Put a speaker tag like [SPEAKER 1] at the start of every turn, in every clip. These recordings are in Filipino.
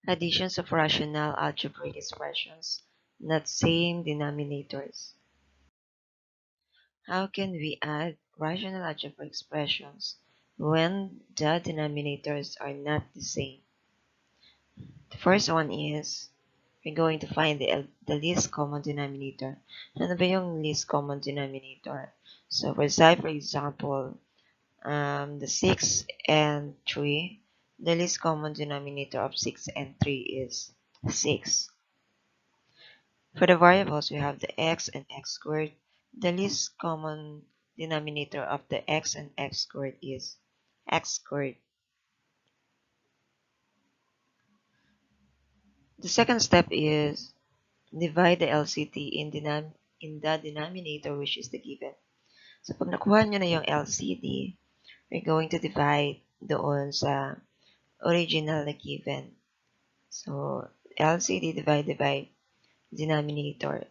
[SPEAKER 1] Additions of rational algebraic expressions, not same denominators. How can we add rational algebraic expressions when the denominators are not the same? The first one is, we're going to find the least common denominator. Ano ba yung least common denominator? So, for example, the 6 and 3, the least common denominator of 6 and 3 is 6. For the variables, we have the x and x squared. The least common denominator of the x and x squared is x squared. The second step is divide the LCD in the denominator, which is the given. So, pag nakuha nyo na yung LCD, we're going to divide doon sa original na given. So, LCD divided by denominator.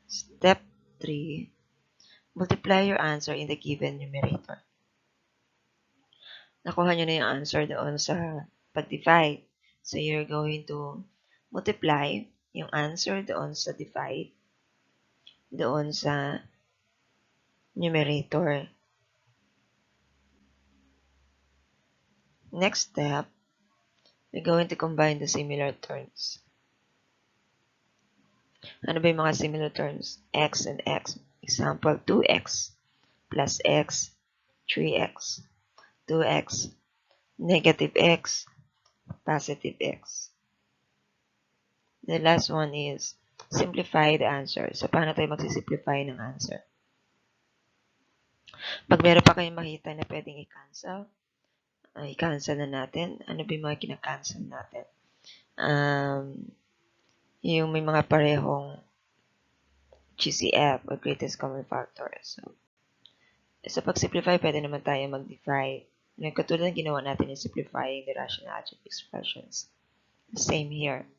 [SPEAKER 1] Step 3, multiply your answer in the given numerator. Nakuha nyo na yung answer doon sa pag-divide. So, you're going to multiply yung answer doon sa divide, doon sa numerator. Next step, we're going to combine the similar terms. Ano ba yung mga similar terms? X and X. Example, 2x plus x, 3x. 2x, negative x, positive x. The last one is simplify the answer. So, paano tayo magsisimplify ng answer? Pag meron pa kayong makita na pwedeng i-cancel, i-cancel na natin. Ano ba yung mga kina-cancel natin? Yung may mga parehong GCF or greatest common factor. So, sa pag-simplify, pwede naman tayo mag-divide. Katulad ng ginawa natin yung simplifying the rational algebraic expressions. Same here.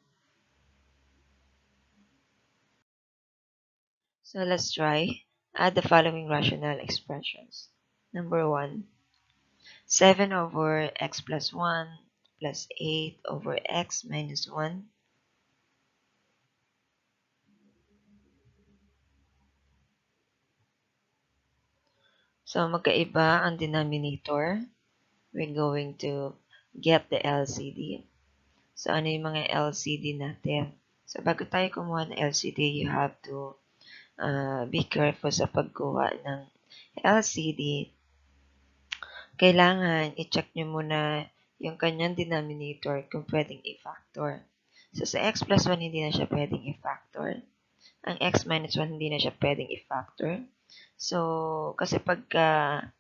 [SPEAKER 1] So let's try. Add the following rational expressions. Number 1, 7 over x plus 1 plus 8 over x minus 1. So magkaiba ang denominator. We're going to get the LCD. So ano yung mga LCD natin? So bago tayo kumuha ng LCD, you have to be careful sa pagkuha ng LCD. Kailangan i-check nyo muna yung kanyang denominator kung pwedeng i-factor. So sa x plus 1 hindi na siya pwedeng i-factor. Ang x minus 1 hindi na siya pwedeng i-factor. So kasi pagka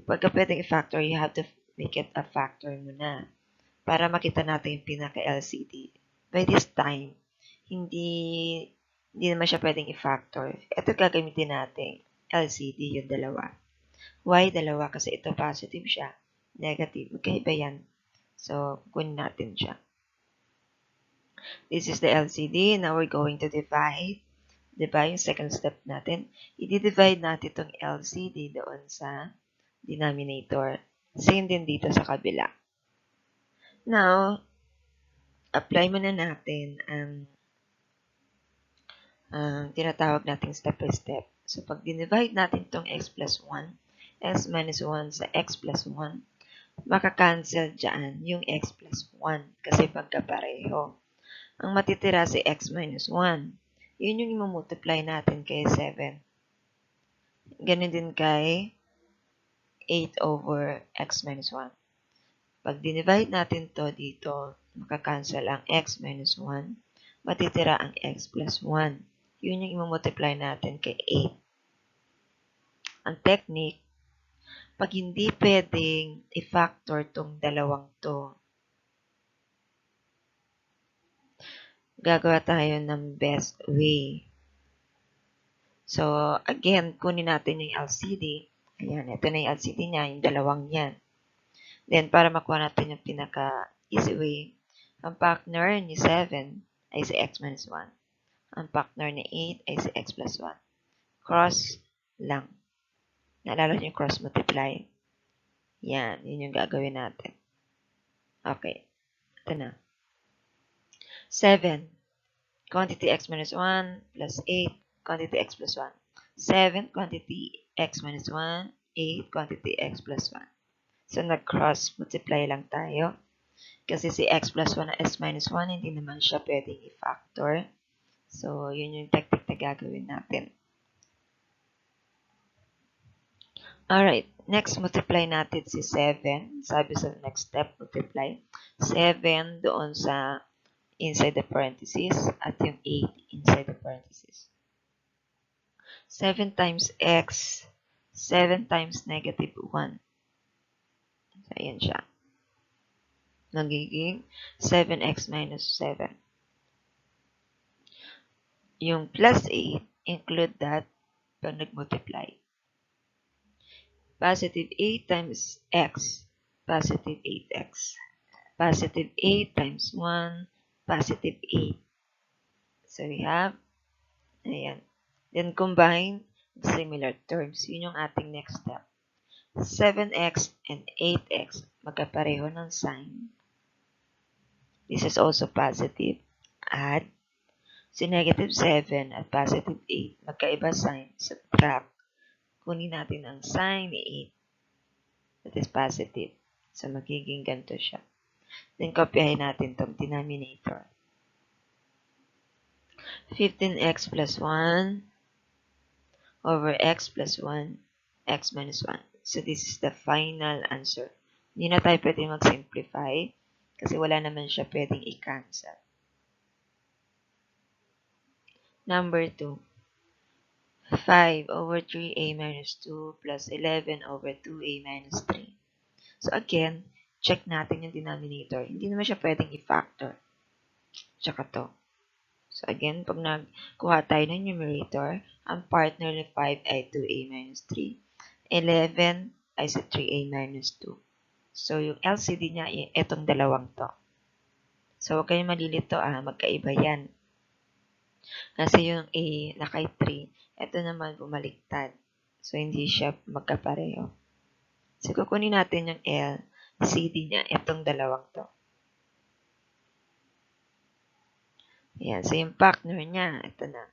[SPEAKER 1] pwedeng i-factor, you have to make it a factor muna para makita natin yung pinaka-LCD. By this time, hindi naman siya pwedeng i-factor. Ito gagamitin natin, LCD, yung dalawa. Why dalawa? Kasi ito positive siya, negative. Magkaiba yan. So, kunin natin siya. This is the LCD. Now, we're going to divide. Diba? Yung second step natin. I-divide natin itong LCD doon sa denominator. Same din dito sa kabila. Now, apply muna natin ang tinatawag nating step by step. So, pag dinivide natin itong x plus 1, x minus 1 sa x plus 1, makakancel dyan yung x plus 1 kasi pagkapareho. Ang matitira si x minus 1, yun yung imamultiply natin kay 7. Ganun din kay 8 over x minus 1. Pag dinivide natin to dito, makakancel ang x minus 1, matitira ang x plus 1. Yun yung imamultiply natin kay 8. Ang technique, pag hindi pwedeng i-factor tong dalawang to, gagawa tayo ng best way. So, again, kunin natin yung LCD. Ayan, ito na yung LCD niya, yung dalawang yan. Then, para makuha natin yung pinaka-easy way, ang partner ni 7 ay si x minus 1. Ang partner ni 8 ay si x plus 1. Cross lang. Naalala niyo yung cross multiply? Yan, yun yung gagawin natin. Okay. Ito na. 7. Quantity x minus 1 plus 8. Quantity x plus 1. 7. Quantity x minus 1. 8. Quantity x plus 1. So, nag-cross multiply lang tayo. Kasi si x plus 1 na s minus 1, hindi naman siya pwedeng i-factor. So, yun yung technique na gagawin natin. Alright, next multiply natin si 7. Sabi sa next step, multiply 7 doon sa inside the parentheses at yung 8 inside the parentheses. 7 times x, 7 times negative 1. So, ayan siya. Magiging 7x minus 7. Yung plus 8, include that pag nag-multiply. Positive 8 times x, positive 8x. Positive 8 times 1, positive 8. So, we have, ayan. Then, combine similar terms. Yun yung ating next step. 7x and 8x, magkapareho ng sign. This is also positive. Add. Si negative 7 at positive 8, magkaiba sign. Subtract. Kunin natin ang sign ni 8. That is positive. So, magiging ganito siya. Then, kopyahin natin itong denominator. 15x plus 1 over x plus 1, x minus 1. So, this is the final answer. Hindi na tayo pwede mag-simplify kasi wala naman siya pwedeng i-cancel. Number 2. 5 over 3a minus 2 plus 11 over 2a minus 3. So, again, check natin yung denominator. Hindi naman siya pwedeng i-factor. Tsaka to. So, again, pag nagkuha tayo ng numerator, ang partner ni 5 ay 2a minus 3. 11 ay sa 3a minus 2. So, yung LCD niya ay itong dalawang to. So, huwag kayong malilito, magkaiba yan. Kasi yung A na kay 3, ito naman bumaliktad. So, hindi siya magkapareho. So, kukunin natin yung LCD niya, itong dalawang to. Ayan. So, yung partner niya, ito na.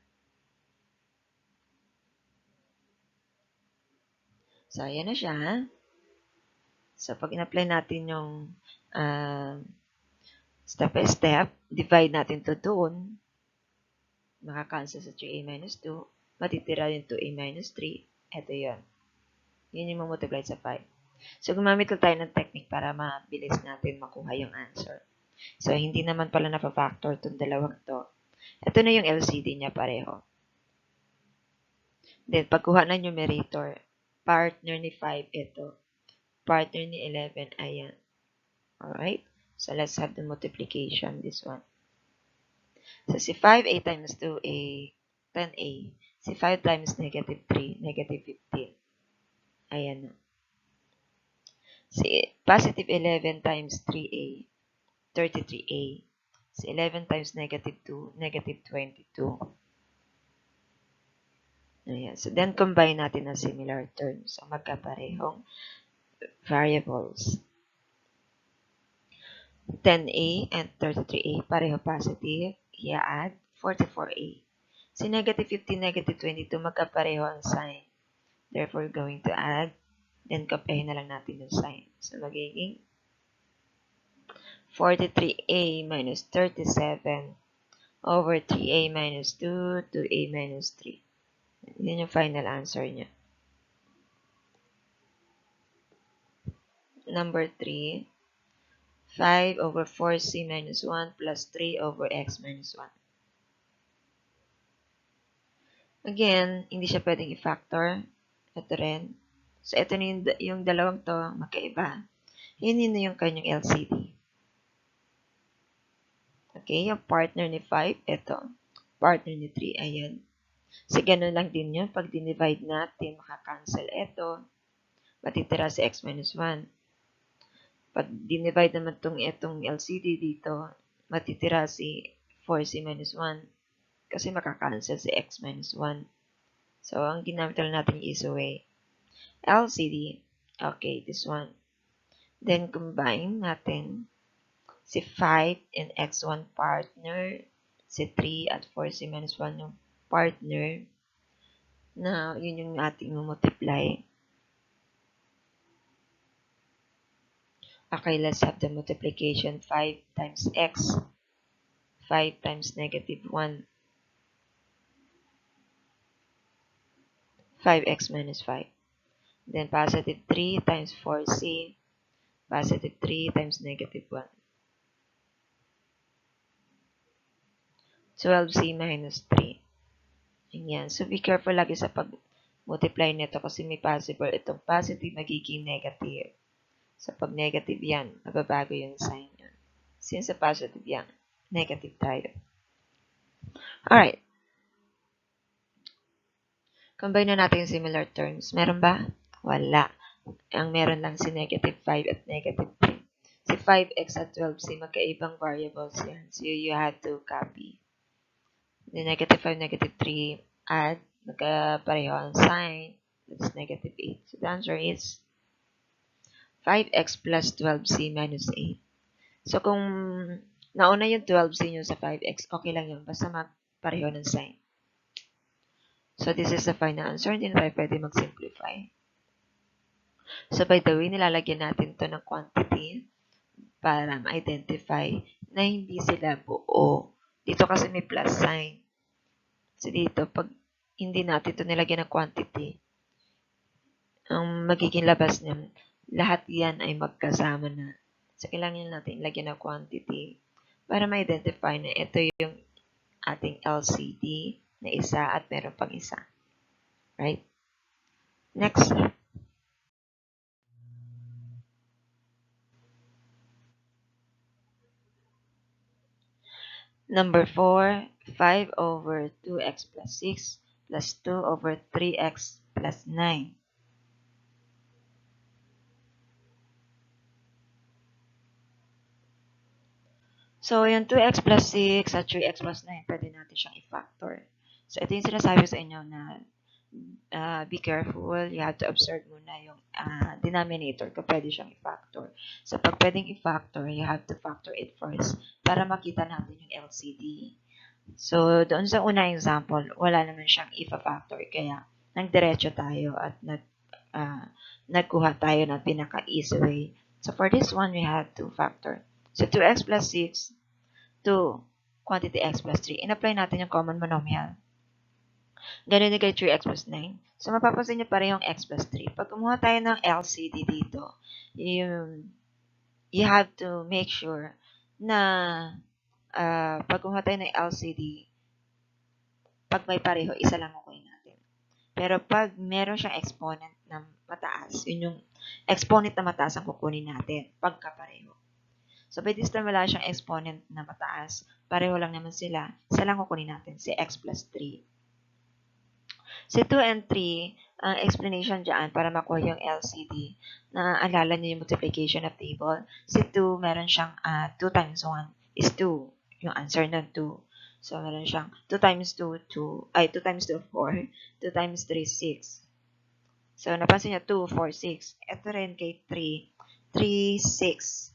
[SPEAKER 1] So, ayan na siya. So, pag in-apply natin yung step by step, divide natin to doon. Makakancel sa 3a minus 2. Matitira yung 2a minus 3. Ito yun. Yun yung mamultiply sa 5. So, gumamit lang tayo ng technique para mabilis natin makuha yung answer. So, hindi naman pala na-factor itong dalawang to. Ito na yung LCD niya pareho. Then, pagkuha ng numerator, partner ni 5, ito. Partner ni 11, ayan. Alright? So, let's have the multiplication, this one. So, si 5a times 2a, 10a. Si 5 times negative 3, negative 15. Ayan na. Si positive 11 times 3a, 33a. Si 11 times negative 2, negative 22. Ayan. So, then combine natin ang similar terms. So, magkaparehong variables. 10a and 33a, pareho positive. I-add 44a. Si negative 15, negative 22, magkapareho ang sign. Therefore, we're going to add. Then, kopyahin na lang natin yung sign. So, magiging 43a minus 37 over 3a minus 2, 2a minus 3. Yun yung final answer niya. Number 3, 5 over 4c minus 1 plus 3 over x minus 1. Again, hindi siya pwedeng i-factor. Ito rin. So, ito na yung dalawang to, magkaiba. Yun yung kanyang LCD. Okay, yung partner ni 5, ito. Partner ni 3, ayan. So, ganun lang din yun. Pag dinivide natin, makakancel ito. Matitira si x minus 1. Pag dinivide naman itong LCD dito, matitira si 4c minus 1. Kasi makakancel si x minus 1. So, ang ginamit lang natin is way. LCD. Okay, this one. Then, combine natin si 5 and x1 partner, si 3 at 4 si minus 1 yung partner, na yun yung ating multiply. Okay, let's have the multiplication. 5 times x, 5 times negative 1, 5x minus 5. Then positive 3 times 4c, positive 3 times negative 1. 12c minus 3. Ayan. So, be careful lagi sa pag-multiply nito kasi may possible itong positive magiging negative. So, pag negative yan, mababago yung sign yan. Since sa positive yan, negative tayo. Alright. Combine na natin yung similar terms. Meron ba? Wala. Ang meron lang si negative 5 at negative 3. Si 5x at 12c, magkaibang variables yan. So, you have to copy. The negative 5, negative 3, add, magkapareho ang sign, that's negative 8. So, the answer is 5x plus 12c minus 8. So, kung nauna yung 12c nyo sa 5x, okay lang yun. Basta magpareho ng sign. So, this is the final answer. Hindi na tayo pwede mag-simplify. So, by the way, nilalagyan natin to ng quantity para ma-identify na hindi sila buo. Dito kasi may plus sign. So, dito, pag hindi natin ito nilagyan ng quantity, ang magiging labas niyan, lahat yan ay magkasama na. So, kailangan natin ilagyan ng quantity para ma-identify na ito yung ating LCD na isa at meron pang isa. Right? Next. Number 4, 5 over 2x plus 6 plus 2 over 3x plus 9. So, yung 2x plus 6 at 3x plus 9, pwede natin siyang i-factor. So, ito yung sinasabi sa inyo na be careful. You have to observe muna yung denominator kung pwede siyang i-factor. So, pag pwedeng i-factor, you have to factor it first para makita natin yung LCD. So, doon sa unang example, wala naman siyang i-factor. Kaya, nagdiretso tayo at nagkuha tayo ng pinaka-easy way. So, for this one, we have to factor. So, 2x plus 6 to quantity x plus 3. In-apply natin yung common monomial. Ganun din kay 3x plus 9. So, mapapansin nyo parehong x plus 3. Pag kumuha tayo ng LCD dito, you have to make sure na pag kumuha tayo ng LCD, pag may pareho, isa lang kukunin natin. Pero pag meron siyang exponent na mataas, yun yung exponent na mataas ang kukunin natin pagkapareho. So, by this time, wala siyang exponent na mataas. Pareho lang naman sila. Isa lang kukunin natin, si x plus 3. Si 2 and 3, ang explanation dyan para makuha yung LCD, na alala niyo yung multiplication of table. Si 2, meron siyang 2 times 1 is 2. Yung answer na 2. So, meron siyang 2 times 2, 2 times 2, 4. 2 times 3, 6. So, napansin niya 2, 4, 6. Ito rin kay 3, 3, 6.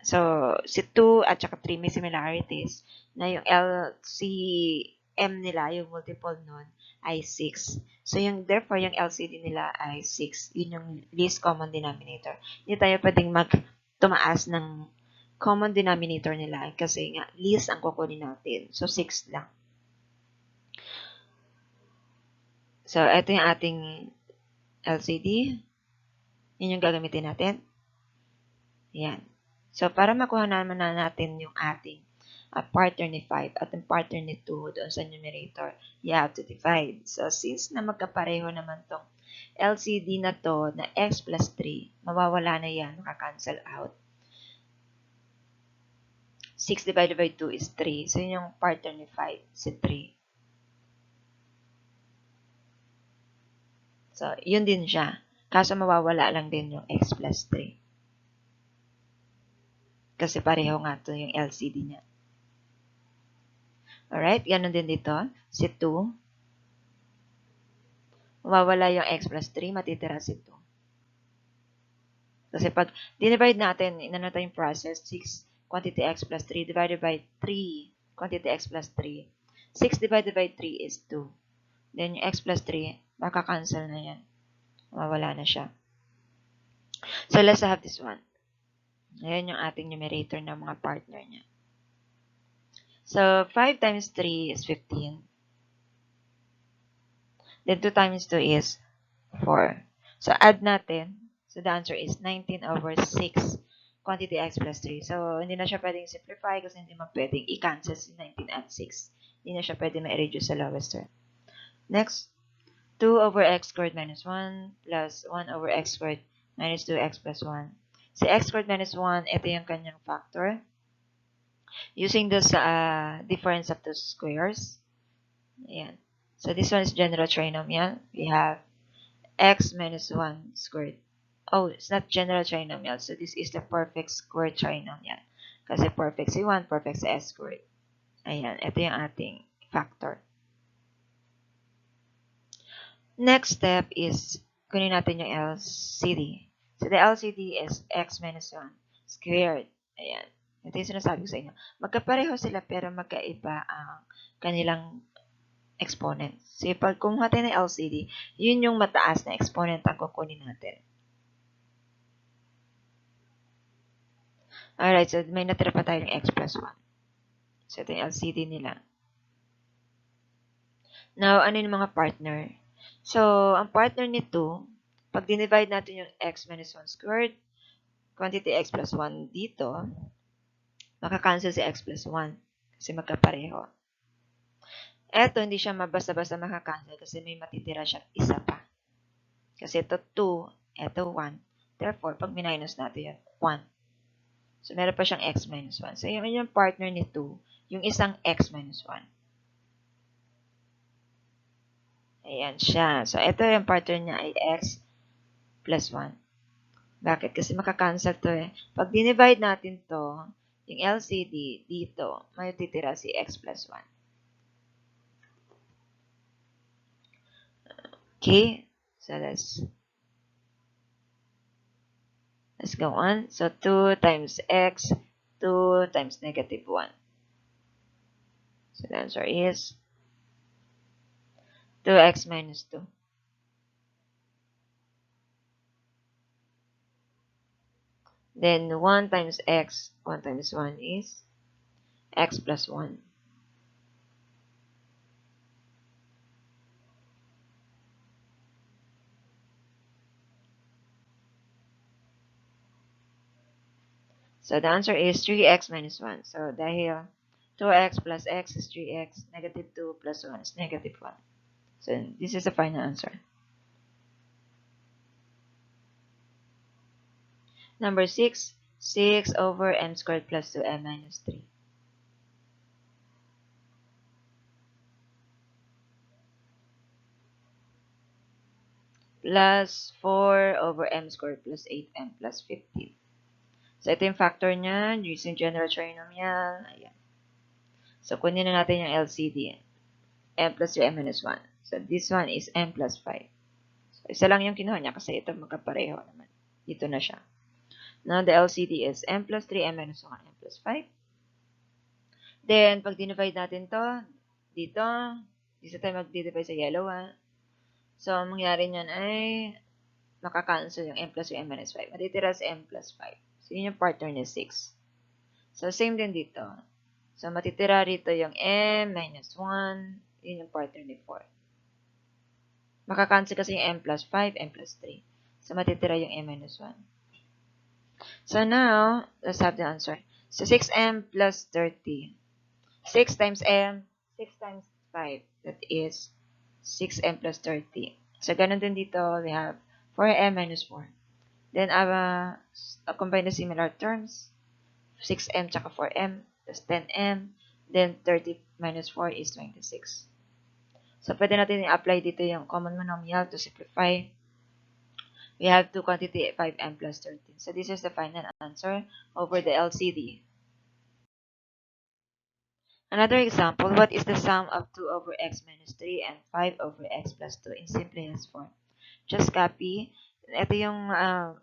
[SPEAKER 1] So, si 2 at saka 3 may similarities na yung LCM nila, yung multiple nun, ay 6. So, therefore, yung LCD nila ay 6. Yun yung least common denominator. Hindi tayo pwedeng tumaas ng common denominator nila kasi nga, least ang kukunin natin. So, 6 lang. So, ito yung ating LCD. Yun yung gagamitin natin. Yan. So, para makuha naman na natin yung ating partner ni 5 at yung partner ni 2 doon sa numerator, you have to divide. So, since na magkapareho naman tong LCD na to na x plus 3, mawawala na yan, makakancel out. 6 divided by 2 is 3. So, yun yung partner ni 5, si 3. So, yun din siya. Kaso mawawala lang din yung x plus 3. Kasi pareho nga to yung LCD niya. Alright, ganun din dito. Si 2. Mawawala yung x plus 3, matitira si 2. Kasi pag dinivide natin, inano tayong process, 6 quantity x plus 3 divided by 3, quantity x plus 3. 6 divided by 3 is 2. Then yung x plus 3, makakancel na yan. Mawala na siya. So, let's have this one. Ayan yung ating numerator ng mga partner niya. So, 5 times 3 is 15. Then 2 times 2 is 4. So, add natin. So, the answer is 19 over 6 quantity x plus 3. So, hindi na siya pwedeng simplify kasi hindi mo pwedeng i-cancel si 19 at 6. Hindi na siya pwedeng ma-reduce sa lowest term. Next, 2 over x squared minus 1 plus 1 over x squared minus 2x plus 1. Si x squared minus 1, ito yung kanyang factor. Using this difference of the squares. Ayan. So, this one is general trinomial. We have x minus 1 squared. Oh, it's not general trinomial. So, this is the perfect square trinomial. Kasi perfect si 1, perfect si s squared. Ayan. Ito yung ating factor. Next step is, kunin natin yung LCD. So, the LCD is x minus 1 squared. Ayan. Ito yung sinasabi ko sa inyo. Magkapareho sila pero magkaiba ang kanilang exponent. So, pag kumuha tayo ng LCD, yun yung mataas na exponent ang kukunin natin. Alright, so may natira pa tayo ng x plus 1. So, ito yung LCD nila. Now, ano yung mga partner? So, ang partner nito, pag dinivide natin yung x minus 1 squared, quantity x plus 1 dito, makakancel si x plus 1 kasi magkapareho. Eto, hindi siya basta-basta makakancel kasi may matitira siya isa pa. Kasi ito 2, eto 1. Therefore, pag minus natin yan, 1. So, meron pa siyang x minus 1. So, yung partner ni 2, yung isang x minus 1. Ayan siya. So, ito yung partner niya ay x plus 1. Bakit? Kasi makakancel to eh. Pag dinivide natin to, yung LCD dito, may titira si x plus 1. Okay? So, let's go on. So, 2 times x, 2 times negative 1. So, the answer is 2x minus 2. Then, 1 times x, 1 times 1 is x plus 1. So, the answer is 3x minus 1. So, dahil 2x plus x is 3x, negative 2 plus 1 is negative 1. So, this is the final answer. Number 6, 6 over m squared plus 2m minus 3. Plus 4 over m squared plus 8m plus 15. So, ito yung factor niya using general trinomial. Ayan. So, kunin na natin yung LCD. M plus 2m minus 1. So, this one is m plus 5. So, isa lang yung kinuha niya kasi ito magkapareho naman. Dito na siya. Now, the LCD is m plus 3m minus 1, m plus 5. Then, pag dinivide natin to, dito tayo mag-divide sa yellow, ha. So, ang mangyari niyan ay makakancel yung m plus 2m minus 5. Matitira sa m plus 5. So, yun yung partner niya 6. So, same din dito. So, matitira rito yung m minus 1. Yun yung partner ni 4. Makakancel kasi yung m plus 5, m plus 3. So, matitira yung m minus 1. So, now, let's have the answer. So, 6m plus 30. 6 times m, 6 times 5. That is 6m plus 30. So, ganun din dito, we have 4m minus 4. Then, combine the similar terms. 6m tsaka 4m, plus 10m. Then, 30 minus 4 is 26. So, pwede natin i-apply dito yung common monomial to simplify. We have 2 quantity 5m plus 13. So, this is the final answer over the LCD. Another example, what is the sum of 2 over x minus 3 and 5 over x plus 2 in simplest form? Just copy. Ito yung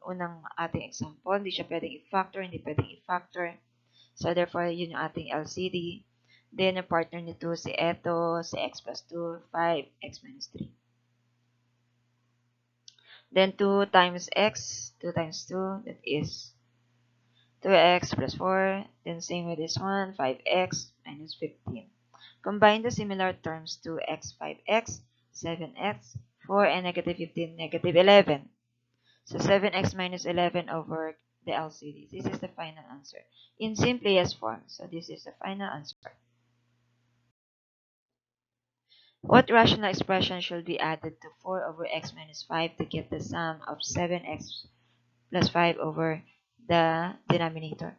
[SPEAKER 1] unang ating example. Hindi siya pwedeng i-factor, hindi pwedeng i-factor. So, therefore, yun yung ating LCD. Then, ang partner nito, si eto, si x plus 2, 5, x minus 3. Then, 2 times x, 2 times 2, that is 2x plus 4. Then, same with this one, 5x minus 15. Combine the similar terms, 2x, 5x, 7x, 4, and negative 15, negative 11. So, 7x minus 11 over the LCD. This is the final answer in simplest form. So, this is the final answer. What rational expression should be added to 4 over x minus 5 to get the sum of 7x plus 5 over the denominator?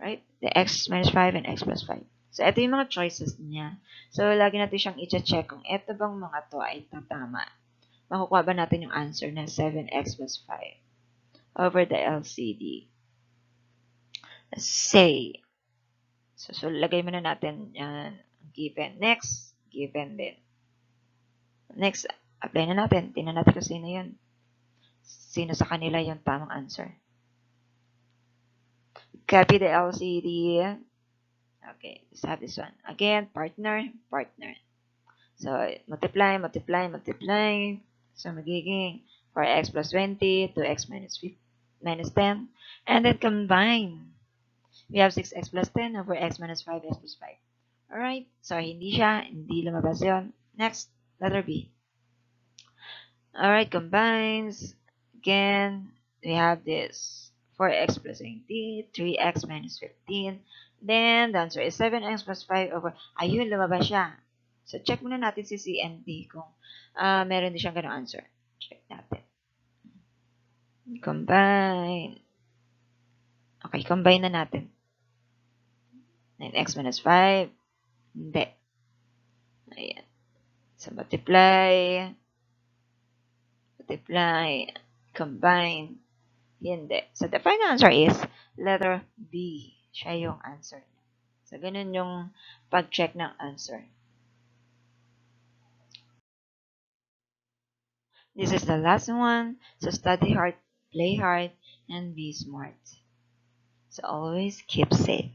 [SPEAKER 1] Right? The x minus 5 and x plus 5. So, ito yung mga choices niya. So, lagi natin siyang i-check kung ito bang mga to ay tatama. Makukuha ba natin yung answer na 7x plus 5 over the LCD? Let's say, so lagay muna natin yan, given. Next, given din. Next, apply na natin. Tingnan natin kung sino yun. Sino sa kanila yung tamang answer. Copy the LCD. Okay, let's have this one. Again, partner, partner. So, multiply, multiply, multiply. So, magiging 4x plus 20, 2x minus 10. And then combine. We have 6x plus 10 over x minus 5x plus 5. Alright, so hindi siya, hindi lumabas yun. Next, letter B. Alright, combines. Again, we have this 4x plus 20, 3x minus 15. Then, the answer is 7x plus 5 over, ayun, lumabas siya. So, check muna natin si CND kung meron din siyang ganong answer. Check natin. Combine. Okay, combine na natin. 9x minus 5. Hindi. Ayan. So, multiply. Multiply. Combine. Hindi. So, the final answer is letter B. Siya yung answer. So, ganun yung pag-check ng answer. This is the last one. So, study hard, play hard, and be smart. So, always keep safe.